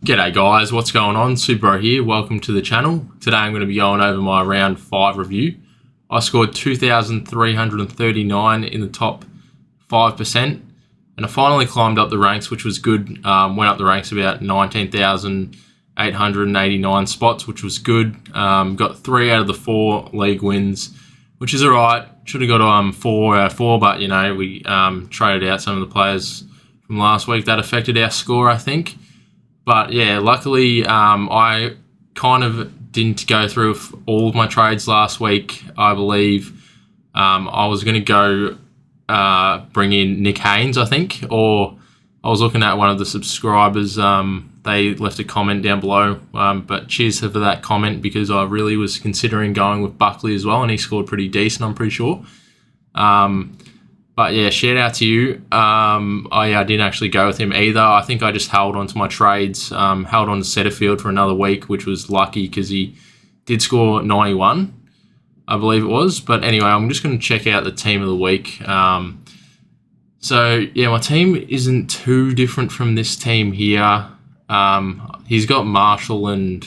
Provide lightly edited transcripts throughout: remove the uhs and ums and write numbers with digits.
G'day guys, what's going on? Supercoach here, welcome to the channel. Today I'm going to be going over my round 5 review. I scored 2,339 in the top 5% and I finally climbed up the ranks, which was good. Went up the ranks about 19,889 spots, which was good. Got 3 out of the 4 league wins, which is alright. Should have got 4 out of 4, but you know, we traded out some of the players from last week. That affected our score, I think. But yeah, luckily I kind of didn't go through all of my trades last week. I believe I was going to go bring in Nick Haynes, I think, or I was looking at one of the subscribers. They left a comment down below, but cheers for that comment because I really was considering going with Buckley as well, and he scored pretty decent, I'm pretty sure. But yeah, shout out to you. I didn't actually go with him either. I think I just held on to my trades, held on to Setterfield for another week, which was lucky because he did score 91, I believe it was. But anyway, I'm just going to check out the team of the week. So yeah, my team isn't too different from this team here. He's got Marshall and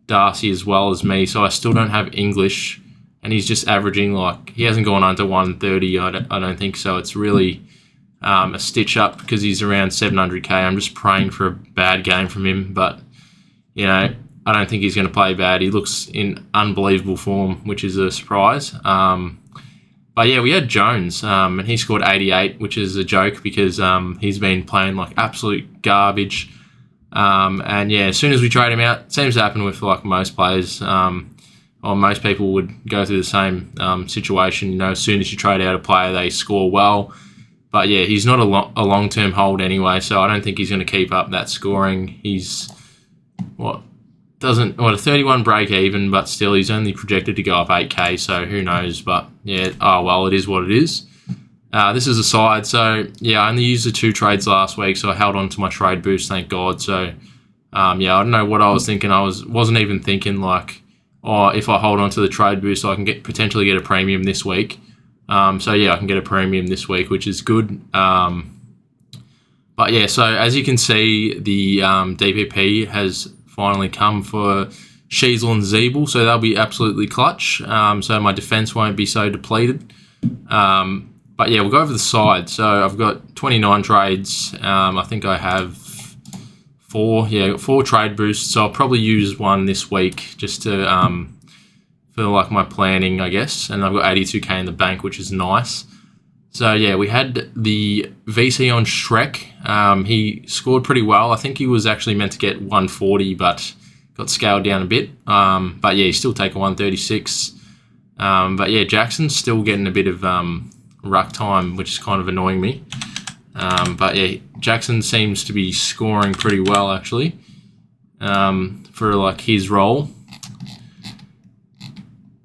Darcy as well as me, so I still don't have English. And he's just averaging, like, he hasn't gone under 130, I don't think so. It's really a stitch up because he's around 700k. I'm just praying for a bad game from him, but, you know, I don't think he's going to play bad. He looks in unbelievable form, which is a surprise. But yeah, we had Jones, and he scored 88, which is a joke because he's been playing like absolute garbage. And yeah, as soon as we trade him out, it seems to happen with like most players. Or most people would go through the same situation. You know, as soon as you trade out a player, they score well. But yeah, he's not a long-term hold anyway, so I don't think he's going to keep up that scoring. He's a 31 break even, but still he's only projected to go up 8k, so who knows? But yeah, oh well, it is what it is. This is a side, so yeah, I only used the 2 trades last week, so I held on to my trade boost, thank God. So yeah, I don't know what I was thinking. I wasn't even thinking like, or if I hold on to the trade boost, I can potentially get a premium this week. So yeah, I can get a premium this week, which is good. But yeah, so as you can see, the DPP has finally come for Sheasel and Zeeble, so they'll be absolutely clutch. So my defense won't be so depleted. But yeah, we'll go over the side. So I've got 29 trades. I think I have 4 trade boosts, so I'll probably use one this week just to for like my planning, I guess. And I've got 82k in the bank, which is nice. So yeah, we had the VC on Shrek. He scored pretty well. I think he was actually meant to get 140, but got scaled down a bit. But yeah, he's still taking 136. But yeah, Jackson's still getting a bit of ruck time, which is kind of annoying me. But yeah, Jackson seems to be scoring pretty well actually for like his role.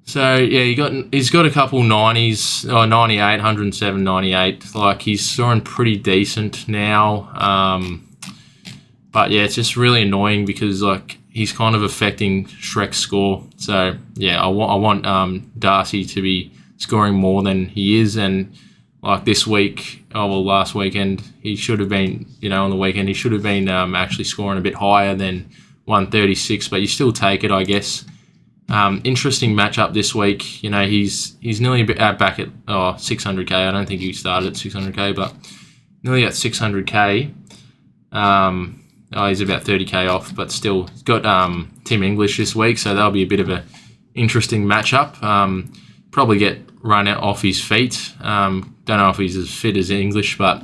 So yeah, he's got a couple 90s, 98, 107, 98. Like he's scoring pretty decent now. But yeah, it's just really annoying because like he's kind of affecting Shrek's score. So yeah, I want Darcy to be scoring more than he is, and like this week, last weekend, he should have been, on the weekend, he should have been actually scoring a bit higher than 136, but you still take it, I guess. Interesting matchup this week. He's nearly back at 600k. I don't think he started at 600k, but nearly at 600k. He's about 30k off, but still, he's got Tim English this week, so that'll be a bit of an interesting matchup. Probably get run out off his feet. Don't know if he's as fit as English, but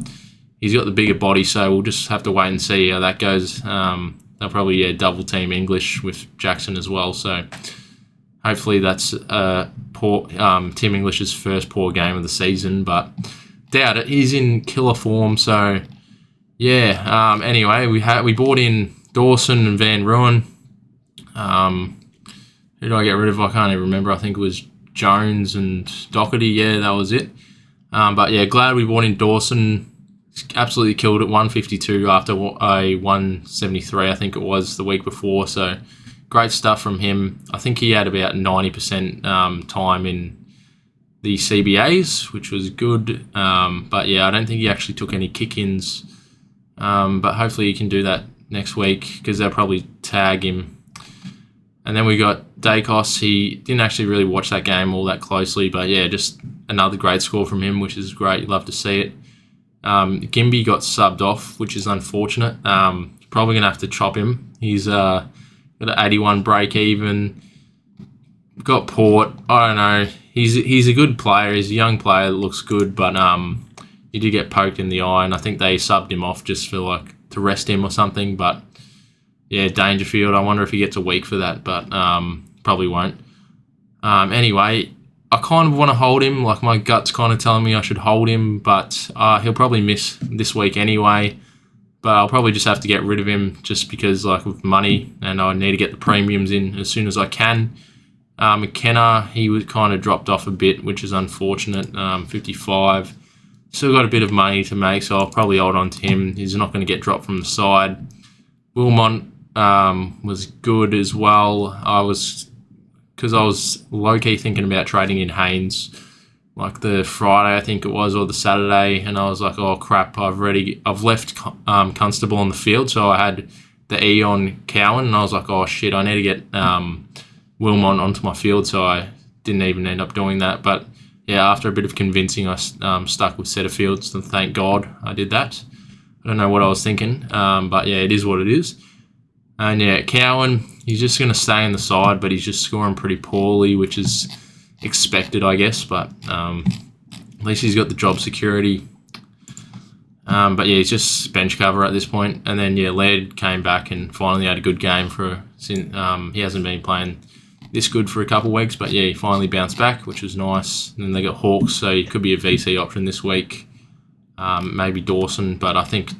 he's got the bigger body, so we'll just have to wait and see how that goes. They'll probably double team English with Jackson as well, so hopefully that's Tim English's first poor game of the season, but doubt it. He's in killer form, so yeah. Anyway, we bought in Dawson and Van Ruin. Who did I get rid of? I can't even remember. I think it was Jones and Doherty. Yeah, that was it. But yeah, glad we bought in Dawson. Absolutely killed it, 152 after a 173, I think it was the week before. So great stuff from him. I think he had about 90% time in the CBAs, which was good. But yeah, I don't think he actually took any kick-ins. But hopefully he can do that next week because they'll probably tag him. And then we got Dacos. He didn't actually really watch that game all that closely, but yeah, just another great score from him, which is great. You'd love to see it. Gimby got subbed off, which is unfortunate. Probably going to have to chop him. He's got an 81 break even. Got Port. I don't know. He's a good player. He's a young player that looks good, but he did get poked in the eye, and I think they subbed him off just for to rest him or something. But yeah, Dangerfield. I wonder if he gets a week for that, but probably won't. Anyway, I kind of want to hold him. Like, my gut's kind of telling me I should hold him, but he'll probably miss this week anyway. But I'll probably just have to get rid of him just because, with money, and I need to get the premiums in as soon as I can. McKenna, he was kind of dropped off a bit, which is unfortunate. 55. Still got a bit of money to make, so I'll probably hold on to him. He's not going to get dropped from the side. Wilmont was good as well. Because I was low-key thinking about trading in Haynes, the Friday, I think it was, or the Saturday, and I was like, oh crap, I've left Constable on the field, so I had the E on Cowan, and I was like, oh shit, I need to get Wilmont onto my field, so I didn't even end up doing that. But yeah, after a bit of convincing, I stuck with Setterfield, so thank God I did that. I don't know what I was thinking, but yeah, it is what it is. And yeah, Cowan, he's just going to stay in the side, but he's just scoring pretty poorly, which is expected, I guess. But at least he's got the job security. But yeah, he's just bench cover at this point. And then yeah, Laird came back and finally had a good game since he hasn't been playing this good for a couple of weeks. But yeah, he finally bounced back, which was nice. And then they got Hawks, so he could be a VC option this week. Maybe Dawson, but I think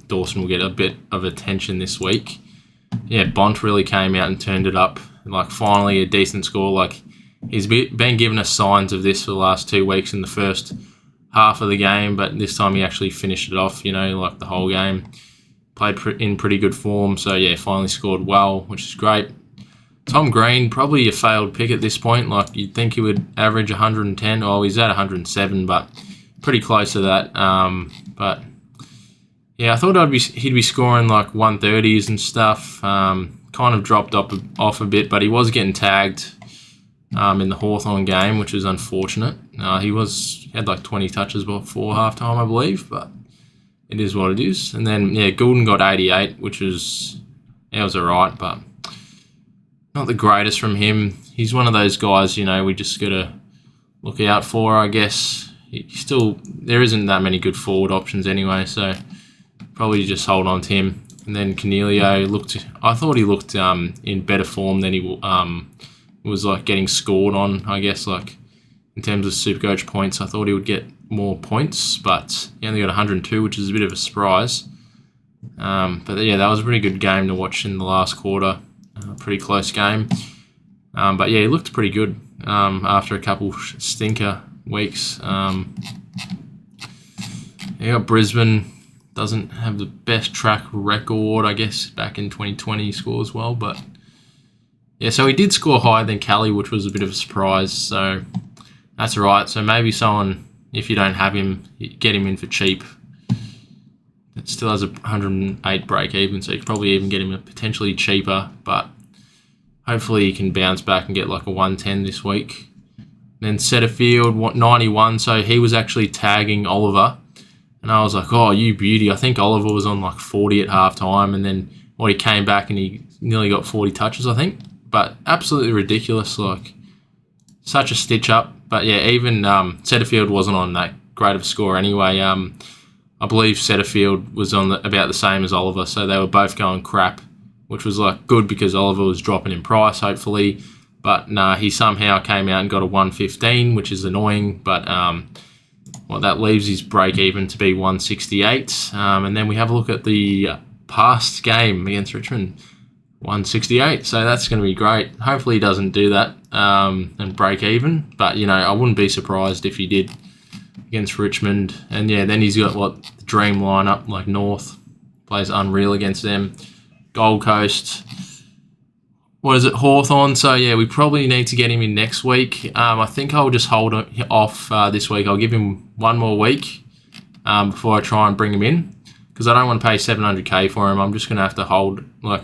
Dawson will get a bit of attention this week. Yeah, Bont really came out and turned it up. Finally a decent score. He's been giving us signs of this for the last 2 weeks in the first half of the game, but this time he actually finished it off, the whole game. Played in pretty good form, so yeah, finally scored well, which is great. Tom Green, probably a failed pick at this point. You'd think he would average 110. Oh, he's at 107, but pretty close to that. But yeah, I thought he'd be scoring 130s and stuff. Kind of dropped off a bit, but he was getting tagged in the Hawthorn game, which is unfortunate. He had 20 touches before halftime, I believe, but it is what it is. And then yeah, Goulden got 88, which was alright, but not the greatest from him. He's one of those guys, we just gotta look out for, I guess. There isn't that many good forward options anyway, so probably just hold on to him. And then Cornelio I thought he looked in better form than he was getting scored on, I guess, in terms of Supercoach points. I thought he would get more points, but he only got 102, which is a bit of a surprise. But yeah, that was a pretty good game to watch in the last quarter. Pretty close game. But yeah, he looked pretty good after a couple stinker weeks. Brisbane doesn't have the best track record, I guess. Back in 2020 he scores well, but yeah, so he did score higher than Kelly, which was a bit of a surprise, so that's all right. So maybe someone, if you don't have him, get him in for cheap. It still has a 108 break even, so you could probably even get him potentially cheaper, but hopefully he can bounce back and get a 110 this week. Then Setterfield, 91, so he was actually tagging Oliver, and I was like, oh, you beauty. I think Oliver was on 40 at halftime, and then he came back and he nearly got 40 touches, I think. But absolutely ridiculous, such a stitch up. But yeah, even Setterfield wasn't on that great of a score anyway. I believe Setterfield was on about the same as Oliver, so they were both going crap, which was good because Oliver was dropping in price, hopefully. But nah, he somehow came out and got a 115, which is annoying. But that leaves his break even to be 168. And then we have a look at the past game against Richmond. 168, so that's going to be great. Hopefully he doesn't do that and break even, but I wouldn't be surprised if he did against Richmond. And yeah, then he's got the dream lineup, North plays unreal against them, Gold Coast, Hawthorn. So yeah, we probably need to get him in next week. I think I'll just hold off this week. I'll give him one more week before I try and bring him in. because I don't want to pay 700k for him. I'm just going to have to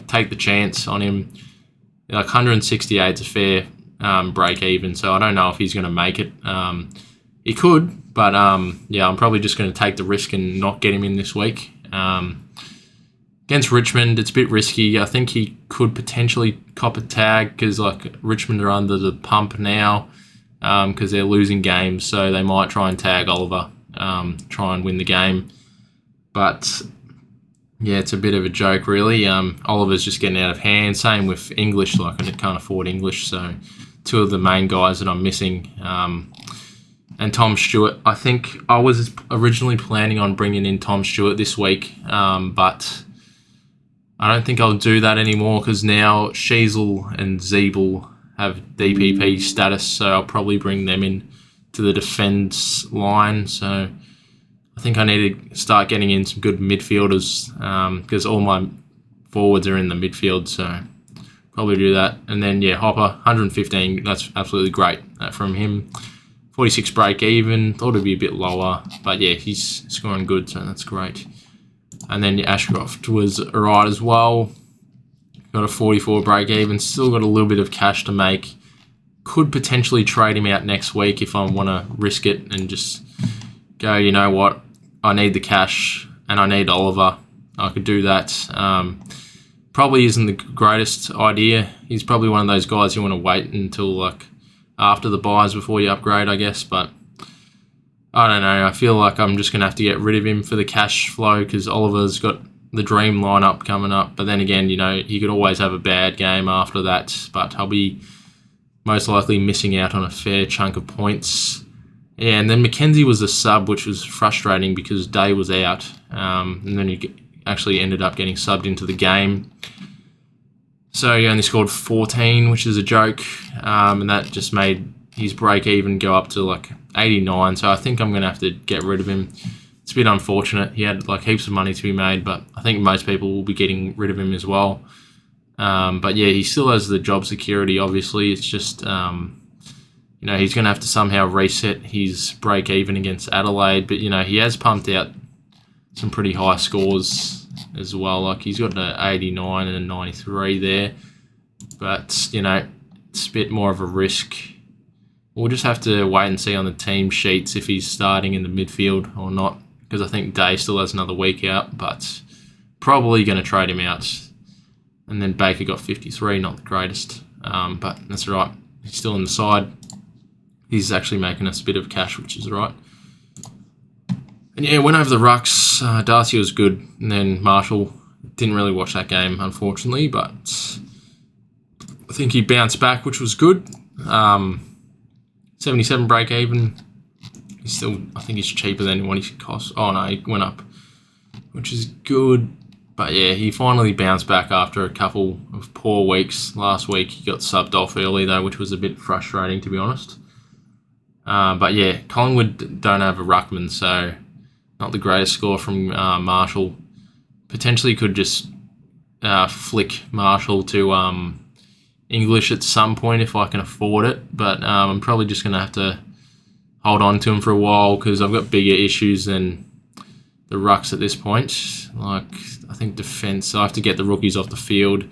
take the chance on him. Like 168 is a fair break even, so I don't know if he's going to make it. He could, but I'm probably just going to take the risk and not get him in this week. Against Richmond, it's a bit risky. I think he could potentially cop a tag because Richmond are under the pump now because they're losing games, so they might try and tag Oliver, try and win the game. But yeah, it's a bit of a joke, really. Oliver's just getting out of hand. Same with English. I can't afford English, so two of the main guys that I'm missing. And Tom Stewart. I think I was originally planning on bringing in Tom Stewart this week, but I don't think I'll do that anymore because now Sheasel and Zeeble have DPP status, so I'll probably bring them in to the defence line. So I think I need to start getting in some good midfielders because all my forwards are in the midfield, so probably do that. And then, Hopper, 115, that's absolutely great from him. 46 break even, thought it'd be a bit lower, but he's scoring good, so that's great. And then Ashcroft was alright as well. Got a 44 break even. Still got a little bit of cash to make. Could potentially trade him out next week if I want to risk it and just go, you know what, I need the cash and I need Oliver. I could do that. Probably isn't the greatest idea. He's probably one of those guys you want to wait until after the buys before you upgrade, I guess. But I don't know. I feel like I'm just going to have to get rid of him for the cash flow because Oliver's got the dream lineup coming up. But then again, he could always have a bad game after that. But I'll be most likely missing out on a fair chunk of points. Yeah, and then Mackenzie was a sub, which was frustrating because Day was out. And then he actually ended up getting subbed into the game. So he only scored 14, which is a joke. And that just made his break even go up to 89, so I think I'm going to have to get rid of him. It's a bit unfortunate. He had heaps of money to be made, but I think most people will be getting rid of him as well. But he still has the job security, obviously. It's just, he's going to have to somehow reset his break even against Adelaide, but, he has pumped out some pretty high scores as well. He's got an 89 and a 93 there, but, it's a bit more of a risk. We'll just have to wait and see on the team sheets if he's starting in the midfield or not, because I think Day still has another week out, but probably going to trade him out. And then Baker got 53, not the greatest, but that's all right. He's still in the side. He's actually making us a bit of cash, which is all right. And went over the rucks. Darcy was good, and then Marshall. Didn't really watch that game, unfortunately, but I think he bounced back, which was good. 77 break even. I think he's cheaper than what he cost. Oh no, he went up, which is good. But he finally bounced back after a couple of poor weeks. Last week he got subbed off early though, which was a bit frustrating to be honest. But Collingwood don't have a ruckman, so not the greatest score from Marshall. Potentially could just flick Marshall to English at some point if I can afford it, but I'm probably just going to have to hold on to him for a while because I've got bigger issues than the rucks at this point. I think defence, I have to get the rookies off the field.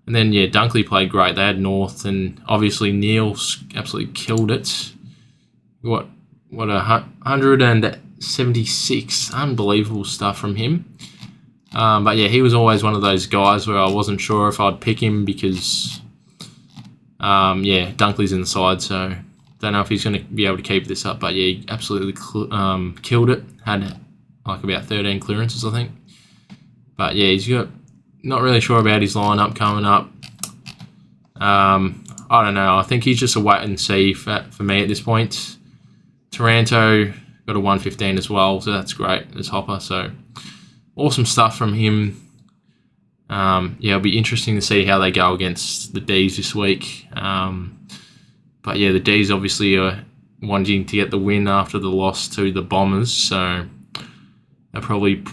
And then, Dunkley played great. They had North, and obviously Neil absolutely killed it. What 176. Unbelievable stuff from him. But he was always one of those guys where I wasn't sure if I'd pick him because Dunkley's inside, so don't know if he's going to be able to keep this up. But he absolutely killed it. Had about 13 clearances, I think. But he's not really sure about his lineup coming up. I don't know. I think he's just a wait and see for me at this point. Taranto got a 115 as well, so that's great. There's Hopper, so awesome stuff from him. It'll be interesting to see how they go against the D's this week. But the D's obviously are wanting to get the win after the loss to the Bombers, so they'll probably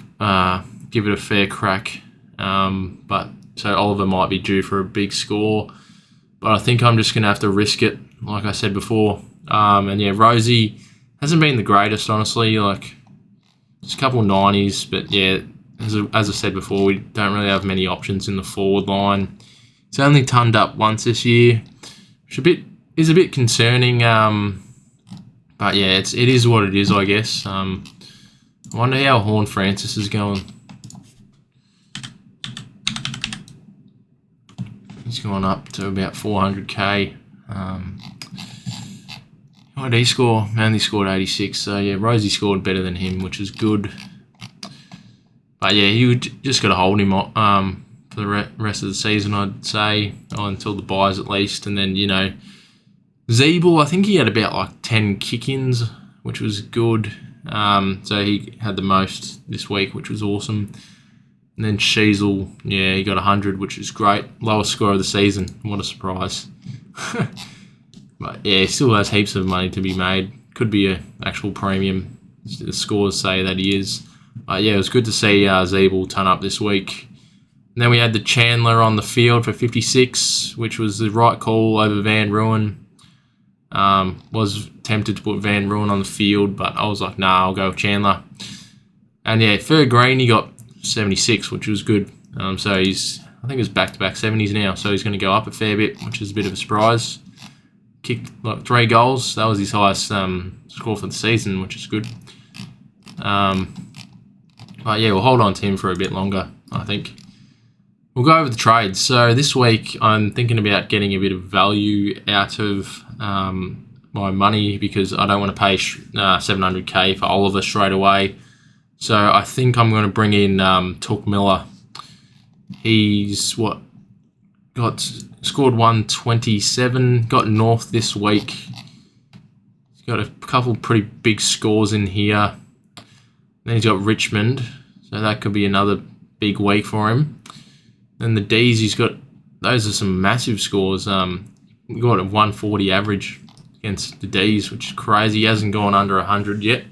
give it a fair crack. So Oliver might be due for a big score, but I think I'm just going to have to risk it, like I said before. Rosie hasn't been the greatest, honestly. Just a couple 90s, but as I said before, we don't really have many options in the forward line. He's only turned up once this year, which is a bit concerning. But yeah, it is what it is, I guess. I wonder how Horn Francis is going. He's gone up to about 400k. What did he score? Manly scored 86. So yeah, Rosie scored better than him, which is good. But yeah, you just got to hold him for the rest of the season, I'd say, until the buys at least. And then, Zeeble, I think he had about like 10 kick-ins, which was good. So he had the most this week, which was awesome. And then Sheasel, yeah, he got 100, which is great. Lowest score of the season. What a surprise. But yeah, he still has heaps of money to be made. Could be an actual premium. The scores say that he is. Yeah, it was good to see Zeeble turn up this week. And then we had the Chandler on the field for 56, which was the right call over Van Ruin. Was tempted to put Van Ruin on the field, but I was like, nah, I'll go with Chandler. And yeah, Fer Green, he got 76, which was good. So I think it's back-to-back 70s now, so he's going to go up a fair bit, which is a bit of a surprise. Kicked like 3 goals. That was his highest score for the season, which is good. But yeah, we'll hold on to him for a bit longer, I think. We'll go over the trades. So this week, I'm thinking about getting a bit of value out of my money because I don't want to pay 700k for Oliver straight away. So I think I'm going to bring in Took Miller. He's scored 127, got North this week. He's got a couple pretty big scores in here. Then he's got Richmond, so that could be another big week for him. Then the D's, those are some massive scores. He got a 140 average against the D's, which is crazy. He hasn't gone under 100 yet.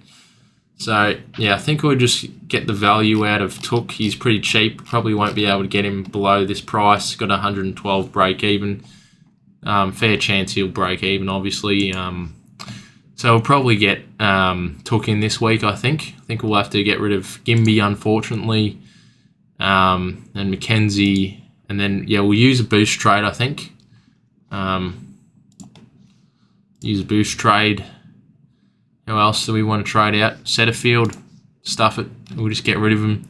So, yeah, I think we'll just get the value out of Took. He's pretty cheap. Probably won't be able to get him below this price. Got 112 break even. Fair chance he'll break even, obviously. So we'll probably get Took in this week, I think. I think we'll have to get rid of Gimby, unfortunately. And Mackenzie. And then, yeah, we'll use a boost trade, I think. Use a boost trade. Who else do we want to trade out? Setterfield, stuff it. We'll just get rid of him.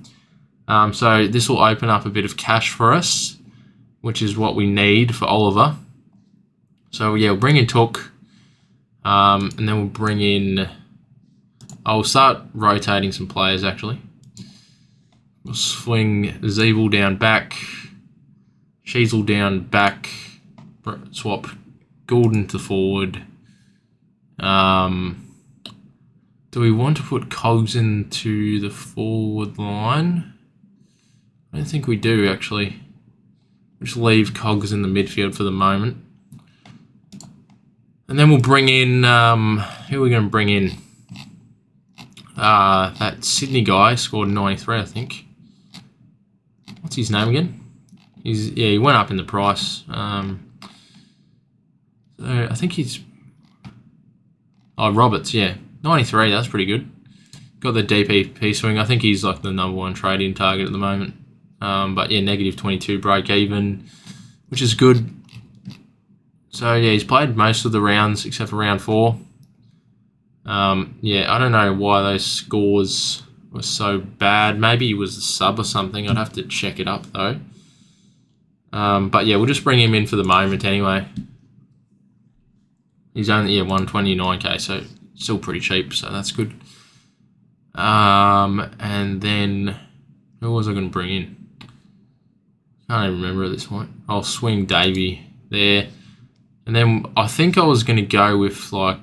So this will open up a bit of cash for us, which is what we need for Oliver. So yeah, we'll bring in Took, and then we'll bring in. I'll start rotating some players actually. We'll swing Zeeble down back, Sheasel down back, swap Gordon to forward. Do we want to put Cogs into the forward line? I don't think we do, actually. We'll just leave Cogs in the midfield for the moment. And then we'll bring in... who are we going to bring in? That Sydney guy scored 93, I think. What's his name again? He went up in the price. So I think he's... Oh, Roberts, yeah. 93, that's pretty good. Got the DPP swing. I think he's like the #1 trade-in target at the moment. But yeah, negative 22 break even, which is good. So yeah, he's played most of the rounds except for round 4. Yeah, I don't know why those scores were so bad. Maybe he was a sub or something. I'd have to check it up though. But yeah, we'll just bring him in for the moment anyway. He's only 129k, so still pretty cheap, so that's good. And then who was I going to bring in? Can't even remember at this point. I'll swing Davey there, and then I think I was going to go with go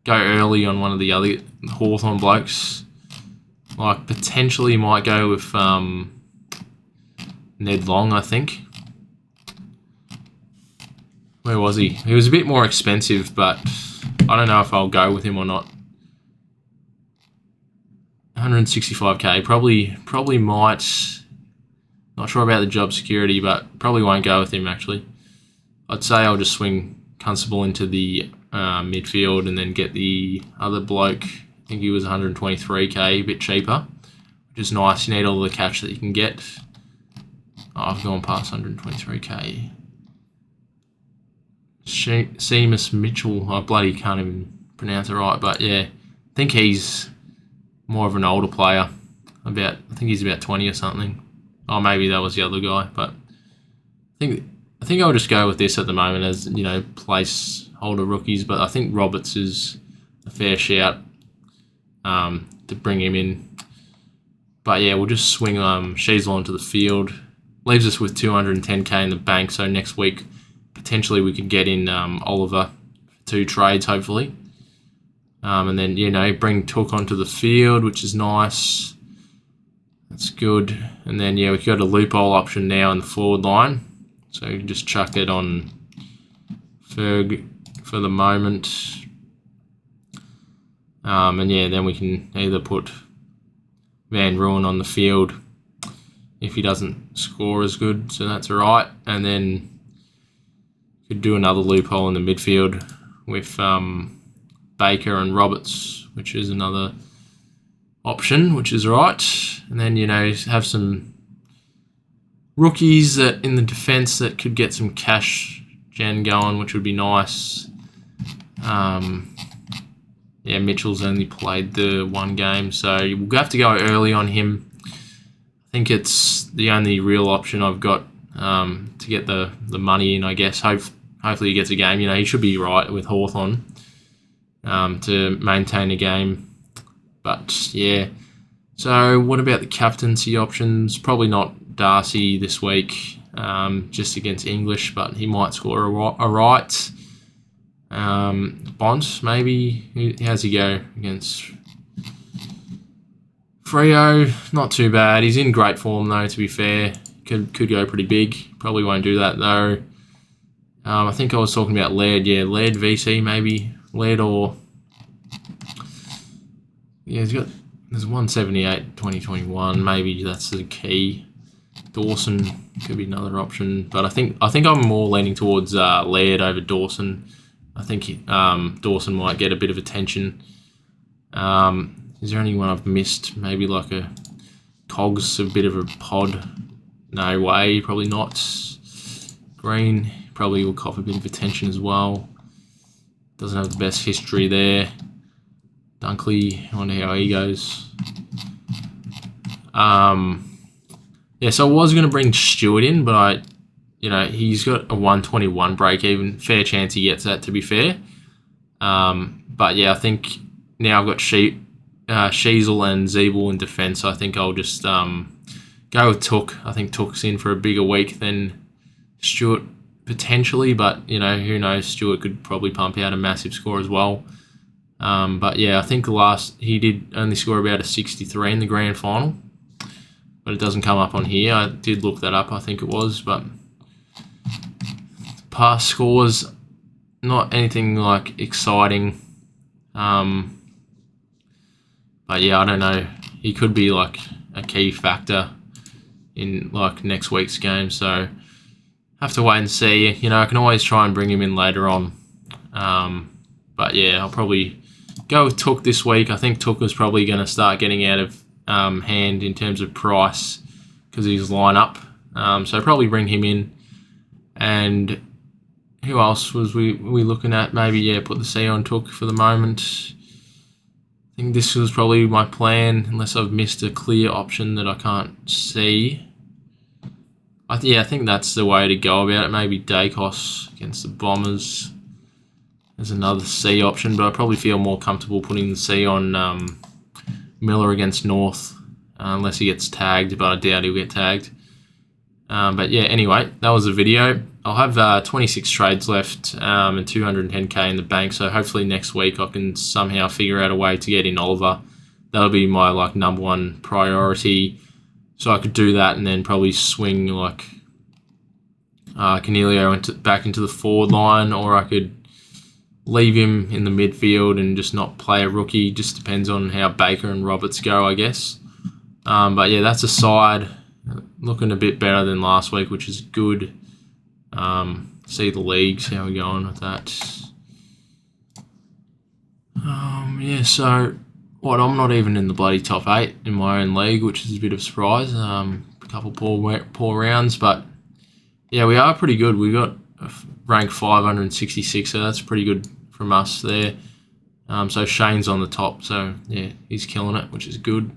early on one of the other Hawthorn blokes. Like potentially might go with Ned Long, I think. Where was he? He was a bit more expensive, but I don't know if I'll go with him or not. 165k, probably might. Not sure about the job security, but probably won't go with him actually. I'd say I'll just swing Constable into the midfield and then get the other bloke. I think he was 123k, a bit cheaper, which is nice. You need all the cash that you can get. Oh, I've gone past 123k. Seamus Mitchell. I bloody can't even pronounce it right, but yeah, I think he's more of an older player. I think he's about 20 or something. Oh, maybe that was the other guy, but I think I'll just go with this at the moment as, you know, placeholder rookies. But I think Roberts is a fair shout to bring him in. But yeah, we'll just swing Sheasel onto the field. Leaves us with 210k in the bank. So next week, potentially we could get in Oliver for 2 trades, hopefully. And then, you know, bring Took onto the field, which is nice. That's good. And then, yeah, we've got a loophole option now in the forward line. So you can just chuck it on Ferg for the moment. And yeah, then we can either put Van Ruin on the field if he doesn't score as good, so that's all right. And then could do another loophole in the midfield with Baker and Roberts, which is another option, which is all right. And then, you know, have some rookies that in the defence that could get some cash gen going, which would be nice. Yeah, Mitchell's only played the 1 game, so we'll have to go early on him. I think it's the only real option I've got to get the money in, I guess. Hopefully he gets a game. You know, he should be right with Hawthorn to maintain a game. But, yeah. So what about the captaincy options? Probably not Darcy this week, just against English, but he might score a right. Bont, maybe. How's he go against Freo? Not too bad. He's in great form, though, to be fair. Could go pretty big. Probably won't do that, though. I think I was talking about Laird. Yeah, Laird VC, maybe. Laird or... Yeah, there's 178 2021. Maybe that's the key. Dawson could be another option. But I think I'm more leaning towards Laird over Dawson. I think Dawson might get a bit of attention. Is there anyone I've missed? Maybe like a Cogs, a bit of a pod. No way, probably not. Green probably will cop a bit of attention as well. Doesn't have the best history there. Dunkley, I wonder how he goes. Yeah, so I was going to bring Stewart in, but you know, he's got a 121 break even. Fair chance he gets that, to be fair. But yeah, I think now I've got Sheasel and Zeeble in defence. So I think I'll just go with Took. I think Took's in for a bigger week than Stewart potentially, but you know, who knows? Stewart could probably pump out a massive score as well. But yeah, I think he did only score about a 63 in the grand final, but it doesn't come up on here. I did look that up, I think it was, but past scores, not anything like exciting. But yeah, I don't know. He could be like a key factor in like next week's game, so have to wait and see. You know, I can always try and bring him in later on. But yeah, I'll probably go with Took this week. I think Took is probably going to start getting out of hand in terms of price because he's lineup. So probably bring him in. And who else was we looking at? Maybe, yeah, put the C on Took for the moment. I think this was probably my plan, unless I've missed a clear option that I can't see. I think that's the way to go about it. Maybe Dacos against the Bombers. There's another C option, but I probably feel more comfortable putting the C on Miller against North, unless he gets tagged, but I doubt he'll get tagged. But yeah, anyway, that was the video. I'll have 26 trades left and 210k in the bank, so hopefully next week I can somehow figure out a way to get in Oliver. That'll be my like number one priority. So I could do that and then probably swing like Canelio back into the forward line, or I could leave him in the midfield and just not play a rookie. Just depends on how Baker and Roberts go, I guess. But yeah, that's a side. Looking a bit better than last week, which is good. See the leagues, how we're going with that. Yeah, so I'm not even in the bloody top 8 in my own league, which is a bit of a surprise. A couple poor rounds, but yeah, we are pretty good. We got rank 566, so that's pretty good from us there. So Shane's on the top, so yeah, he's killing it, which is good.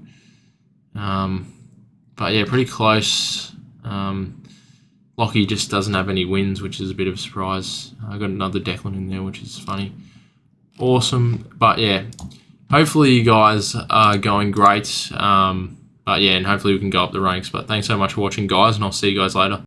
But yeah, pretty close. Lockie just doesn't have any wins, which is a bit of a surprise. I got another Declan in there, which is funny. Awesome. But yeah, hopefully you guys are going great. But yeah, and hopefully we can go up the ranks. But thanks so much for watching, guys, and I'll see you guys later.